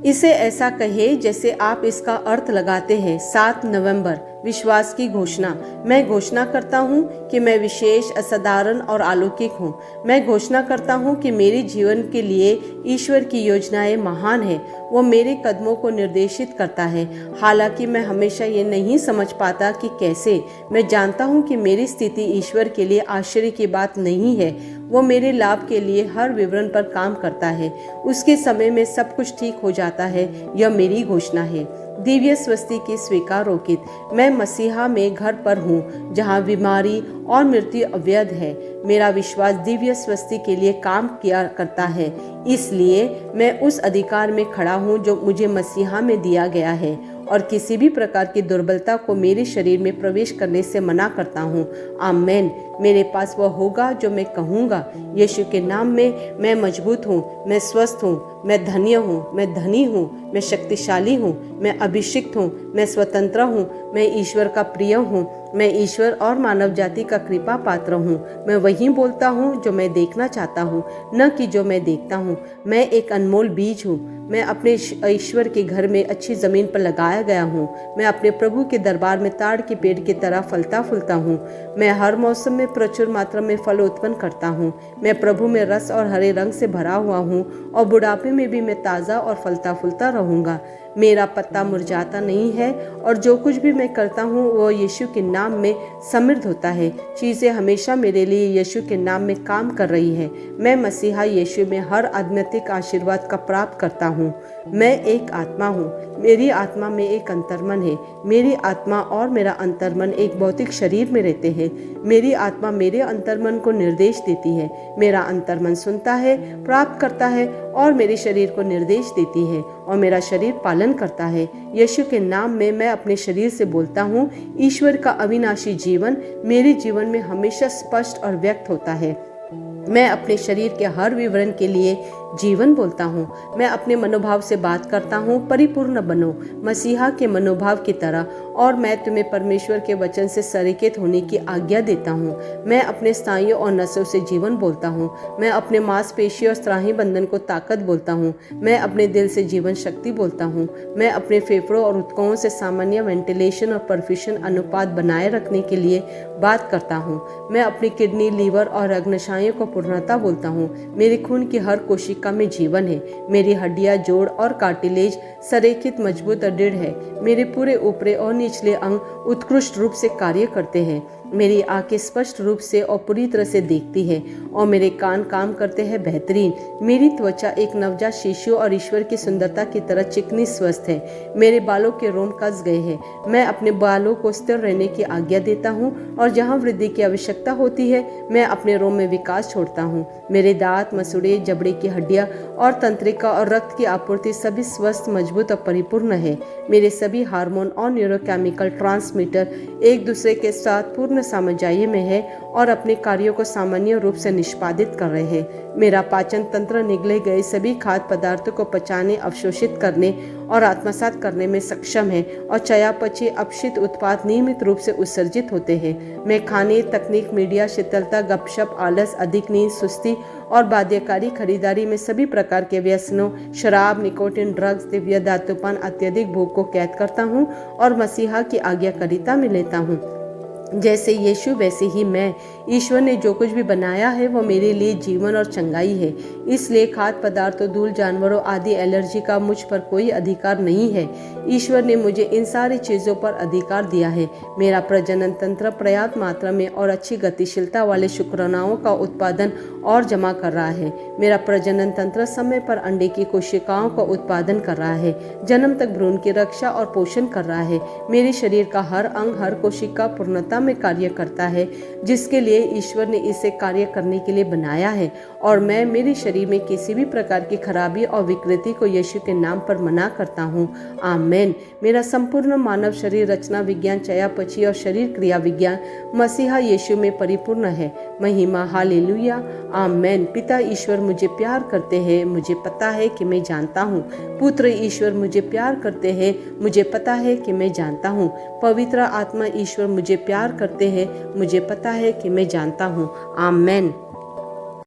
इसे ऐसा कहे जैसे आप इसका अर्थ लगाते हैं। 7 नवंबर, विश्वास की घोषणा। मैं घोषणा करता हूँ कि मैं विशेष, असाधारण और अलौकिक हूँ। मैं घोषणा करता हूँ कि मेरे जीवन के लिए ईश्वर की योजनाएं महान है। वो मेरे कदमों को निर्देशित करता है। हालांकि मैं हमेशा ये नहीं समझ पाता कि कैसे। मैं जानता हूँ कि मेरी स्थिति ईश्वर के लिए आश्चर्य की बात नहीं है। वो मेरे लाभ के लिए हर विवरण पर काम करता है। उसके समय में सब कुछ ठीक हो जाता है। यह मेरी घोषणा है। दिव्य स्वस्ति की स्वीकार रोकित। मैं मसीहा में घर पर हूँ, जहाँ बीमारी और मृत्यु अवैध है। मेरा विश्वास दिव्य स्वस्ति के लिए काम किया करता है। इसलिए मैं उस अधिकार में खड़ा हूँ जो मुझे मसीहा में दिया गया है, और किसी भी प्रकार की दुर्बलता को मेरे शरीर में प्रवेश करने से मना करता हूँ। आमेन। मेरे पास वह होगा जो मैं कहूँगा। यीशु के नाम में मैं मजबूत हूँ, मैं स्वस्थ हूँ, मैं धन्य हूँ, मैं धनी हूँ, मैं शक्तिशाली हूँ, मैं अभिषिक्त हूँ, मैं स्वतंत्र हूँ, मैं ईश्वर का प्रिय हूँ, मैं ईश्वर और मानव जाति का कृपा पात्र हूँ। मैं वही बोलता हूँ जो मैं देखना चाहता हूँ, न कि जो मैं देखता हूँ। मैं एक अनमोल बीज हूँ। मैं अपने ईश्वर के घर में अच्छी जमीन पर लगाया गया हूँ। मैं अपने प्रभु के दरबार में ताड़ के पेड़ की तरह फलता फूलता हूँ। मैं हर मौसम में प्रचुर मात्रा में फल उत्पन्न करता हूँ। मैं प्रभु में रस और हरे रंग से भरा हुआ हूँ, और बुढ़ापे में भी मैं ताज़ा और फलता फूलता रहूँगा। मेरा पत्ता मुरझाता नहीं है, और जो कुछ भी मैं करता हूँ वो यीशु के नाम में समृद्ध होता है। चीज़ें हमेशा मेरे लिए यीशु के नाम में काम कर रही है। मैं मसीहा यीशु में हर आध्यात्मिक आशीर्वाद का प्राप्त करता हूँ। मैं एक आत्मा हूँ। मेरी आत्मा में एक अंतर्मन है। मेरी आत्मा और मेरा अंतर्मन एक भौतिक शरीर में रहते हैं। मेरी आत्मा मेरे अंतर्मन को निर्देश देती है। मेरा अंतर्मन सुनता है, प्राप्त करता है और मेरे शरीर को निर्देश देती है, और मेरा शरीर पालन करता है। यीशु के नाम में मैं अपने शरीर से बोलता हूँ, ईश्वर का अविनाशी जीवन मेरे जीवन में हमेशा स्पष्ट और व्यक्त होता है। मैं अपने शरीर के हर विवरण के लिए जीवन बोलता हूँ। मैं अपने मनोभाव से बात करता हूँ, परिपूर्ण बनो मसीहा के मनोभाव की तरह, और मैं तुम्हें परमेश्वर के वचन से सरिकित होने की आज्ञा देता हूँ। मैं अपने स्नायुओं और नसों से जीवन बोलता हूँ। मैं अपने मांसपेशी और स्त्राही बंधन को ताकत बोलता हूँ। मैं अपने दिल से जीवन शक्ति बोलता हूँ। मैं अपने फेफड़ों और ऊतकों से सामान्य वेंटिलेशन और परफ्यूशन अनुपात बनाए रखने के लिए बात करता हूँ। मैं अपनी किडनी, लीवर और अग्नसायों को पूर्णता बोलता हूँ। मेरे खून की हर कोशिका में जीवन है। मेरी हड्डियां, जोड़ और कार्टिलेज संरेखित, मजबूत और दृढ़ है। मेरे पूरे ऊपरी और निचले अंग उत्कृष्ट रूप से कार्य करते हैं। मेरी आंखें स्पष्ट रूप से और पूरी तरह से देखती है, और मेरे कान काम करते हैं बेहतरीन। मेरी त्वचा एक नवजात शिशु और ईश्वर की सुंदरता की तरह चिकनी स्वस्थ है। मेरे बालों के रोम कस गए हैं। मैं अपने बालों को स्थिर रहने की आज्ञा देता हूँ, और जहाँ वृद्धि की आवश्यकता होती है मैं अपने रोम में विकास छोड़ता हूँ। मेरे दांत, मसूड़े, जबड़े की हड्डियाँ और तंत्रिका और रक्त की आपूर्ति सभी स्वस्थ, मजबूत और परिपूर्ण है। मेरे सभी हार्मोन और न्यूरोकेमिकल ट्रांसमीटर एक दूसरे के साथ पूर्ण सामंजस्य में है और अपने कार्यों को सामान्य रूप से निष्पादित कर रहे हैं। मेरा पाचन तंत्र निगले गए सभी खाद्य पदार्थों को पचाने, अवशोषित करने और आत्मसात करने में सक्षम है, और चयापचय अपशिष्ट उत्पाद नियमित रूप से उत्सर्जित होते हैं। मैं खाने, तकनीक, मीडिया, शीतलता, गपशप, आलस, अधिक नींद, सुस्ती और बाध्यकारी खरीदारी में सभी प्रकार के व्यसनों, शराब, निकोटिन, ड्रग्स, दिव्य धातुपान, अत्यधिक भूख को कैद करता हूँ और मसीहा की आज्ञाकारिता में लेता हूँ। जैसे यीशु वैसे ही मैं। ईश्वर ने जो कुछ भी बनाया है वो मेरे लिए जीवन और चंगाई है। इसलिए खाद्य पदार्थों, धूल, जानवरों आदि एलर्जी का मुझ पर कोई अधिकार नहीं है। ईश्वर ने मुझे इन सारी चीज़ों पर अधिकार दिया है। मेरा प्रजनन तंत्र पर्याप्त मात्रा में और अच्छी गतिशीलता वाले शुक्राणुओं का उत्पादन और जमा कर रहा है। मेरा प्रजनन तंत्र समय पर अंडे की कोशिकाओं का उत्पादन कर रहा है, जन्म तक भ्रूण की रक्षा और पोषण कर रहा है। मेरे शरीर का हर अंग, हर कोशिका पूर्णता में कार्य करता है, जिसके लिए ईश्वर ने इसे कार्य करने के लिए बनाया है, और मैं मेरे शरीर में किसी भी प्रकार की खराबी और विकृति को यीशु के नाम पर मना करता हूँ। आमेन। मेरा संपूर्ण मानव शरीर रचना विज्ञान, चयापचय और शरीर क्रिया विज्ञान मसीहा यीशु में परिपूर्ण है। महिमा, हालेलुया, आमेन। पिता ईश्वर मुझे प्यार करते हैं, मुझे पता है कि मैं जानता हूँ। पुत्र ईश्वर मुझे प्यार करते हैं, मुझे पता है कि मैं जानता हूँ। पवित्र आत्मा ईश्वर मुझे प्यार करते हैं, मुझे पता है कि मैं जानता हूँ। आमेन।